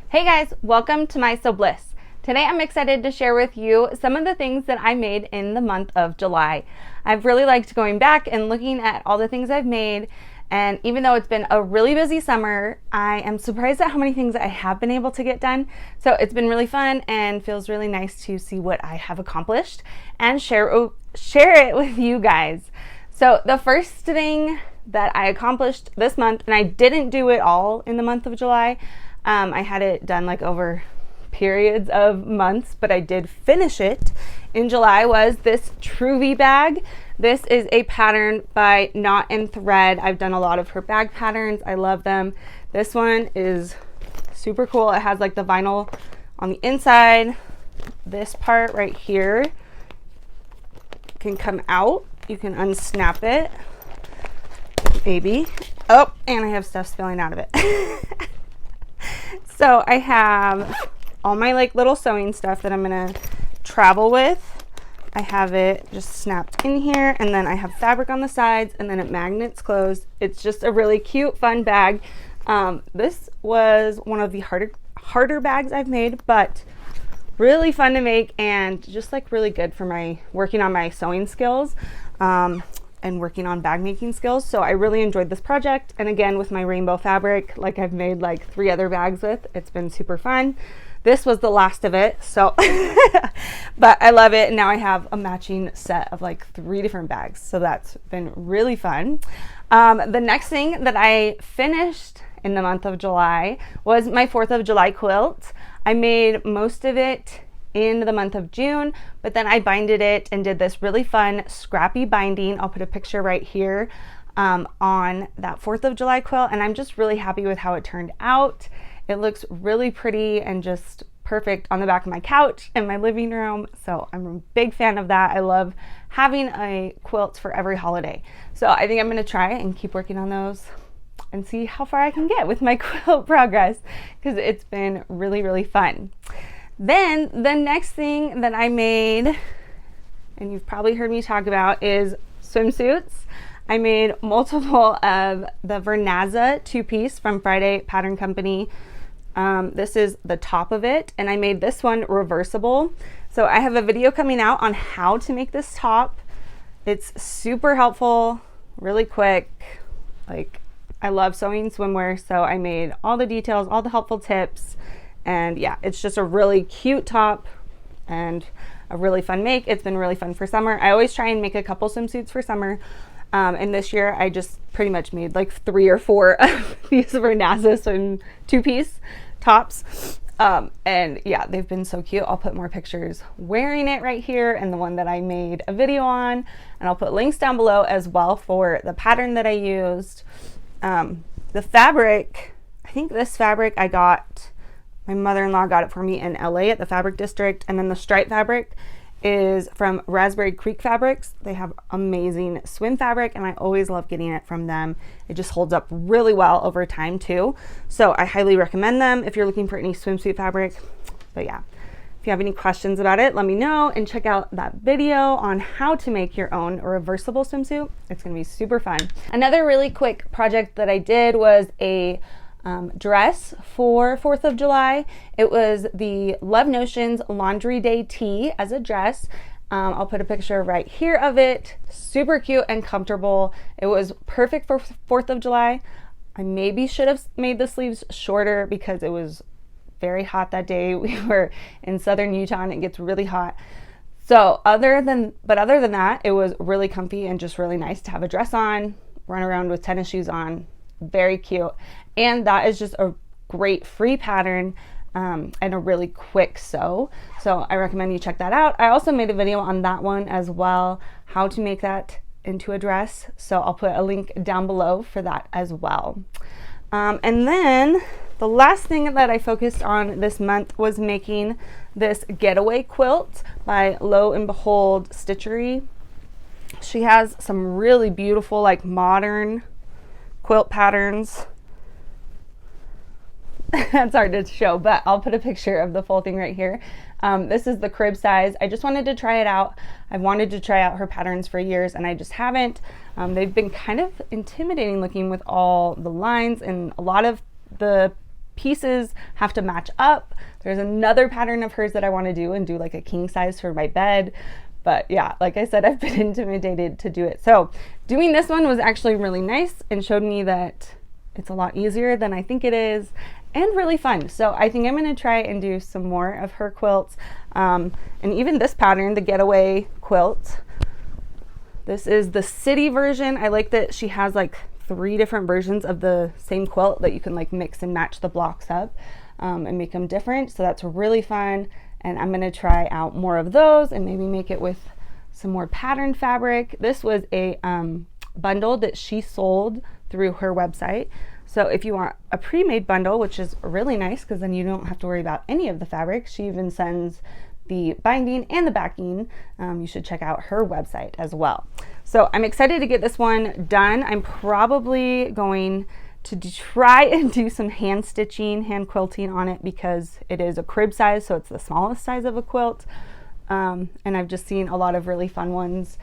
Hey guys, welcome to My Sew Bliss. Today I'm excited to share with you some of the things that I made in the month of July. I've really liked going back and looking at all the things I've made, and even though it's been a really busy summer, I am surprised at how many things I have been able to get done. So it's been really fun and feels really nice to see what I have accomplished and share it with you guys. So the first thing that I accomplished this month, and I didn't do it all in the month of July, I had it done like over periods of months, but I did finish it in July, was this Truvy bag. This is a pattern by Knot and Thread. I've done a lot of her bag patterns. I love them. This one is super cool. It has like the vinyl on the inside. This part right here can come out. You can unsnap it, maybe. Oh, and I have stuff spilling out of it. So I have all my like little sewing stuff that I'm gonna travel with. I have it just snapped in here, and then I have fabric on the sides, and then it magnets closed. It's just a really cute, fun bag. This was one of the harder bags I've made, but really fun to make and just like really good for my working on my sewing skills. And working on bag making skills. So I really enjoyed this project. And again, with my rainbow fabric, like I've made like 3 other bags with, it's been super fun. This was the last of it. So, but I love it. And now I have a matching set of like 3 different bags. So that's been really fun. The next thing that I finished in the month of July was my 4th of July quilt. I made most of it in the month of June, but then I binded it and did this really fun scrappy binding. I'll put a picture right here on that 4th of July quilt, and I'm just really happy with how it turned out. It looks really pretty and just perfect on the back of my couch in my living room, so I'm a big fan of that. I love having a quilt for every holiday, so I think I'm going to try and keep working on those and see how far I can get with my quilt progress, because it's been really fun. Then the next thing that I made, and you've probably heard me talk about, is swimsuits. I made multiple of the Vernaza 2-piece from Friday Pattern Company. This is the top of it, and I made this one reversible. So I have a video coming out on how to make this top. It's super helpful, really quick. Like, I love sewing swimwear, so I made all the details, all the helpful tips. And yeah, it's just a really cute top and a really fun make. It's been really fun for summer. I always try and make a couple swimsuits for summer. And this year I just pretty much made like 3 or 4 of these Vernaza swim 2-piece tops. And yeah, they've been so cute. I'll put more pictures wearing it right here, and the one that I made a video on. And I'll put links down below as well for the pattern that I used. The fabric, I think this fabric I got, my mother-in-law got it for me in LA at the Fabric District, and then the stripe fabric is from Raspberry Creek Fabrics. They have amazing swim fabric, and I always love getting it from them. It just holds up really well over time too. So I highly recommend them if you're looking for any swimsuit fabric. But yeah, if you have any questions about it, let me know, and check out that video on how to make your own reversible swimsuit. It's gonna be super fun. Another really quick project that I did was a dress for 4th of July. It was the Love Notions Laundry Day Tee as a dress. I'll put a picture right here of it. Super cute and comfortable. It was perfect for 4th of July. I maybe should have made the sleeves shorter because it was very hot that day. We were in southern Utah and it gets really hot. So other than that, it was really comfy and just really nice to have a dress on, run around with tennis shoes on. Very cute. And that is just a great free pattern and a really quick sew. So I recommend you check that out. I also made a video on that one as well, how to make that into a dress. So I'll put a link down below for that as well. And then the last thing that I focused on this month was making this Getaway Quilt by Lo and Behold Stitchery. She has some really beautiful, like, modern quilt patterns. That's hard to show, but I'll put a picture of the full thing right here. This is the crib size. I just wanted to try it out. I've wanted to try out her patterns for years and I just haven't. They've been kind of intimidating looking with all the lines, and a lot of the pieces have to match up. There's another pattern of hers that I want to do and do like a king size for my bed. But yeah, like I said, I've been intimidated to do it. So doing this one was actually really nice and showed me that it's a lot easier than I think it is and really fun. So I think I'm going to try and do some more of her quilts. And even this pattern, the Getaway Quilt. This is the city version. I like that she has like 3 different versions of the same quilt that you can like mix and match the blocks up and make them different. So that's really fun. And I'm going to try out more of those and maybe make it with some more pattern fabric. This was a bundle that she sold through her website. So if you want a pre-made bundle, which is really nice because then you don't have to worry about any of the fabric, she even sends the binding and the backing. You should check out her website as well. So I'm excited to get this one done. I'm probably going to try and do some hand stitching, hand quilting on it because it is a crib size, so it's the smallest size of a quilt. And I've just seen a lot of really fun ones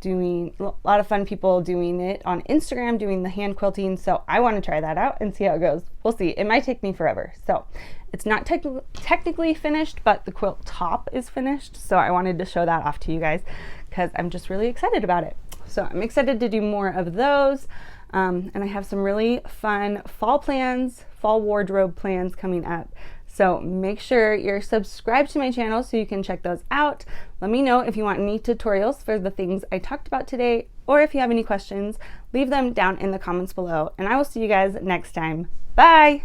doing, a lot of fun people doing it on Instagram, doing the hand quilting. So I want to try that out and see how it goes. We'll see. It might take me forever. So it's not technically finished, but the quilt top is finished. So I wanted to show that off to you guys because I'm just really excited about it. So I'm excited to do more of those. And I have some really fun fall plans, fall wardrobe plans coming up. So make sure you're subscribed to my channel so you can check those out. Let me know if you want any tutorials for the things I talked about today, or if you have any questions, leave them down in the comments below, and I will see you guys next time. Bye!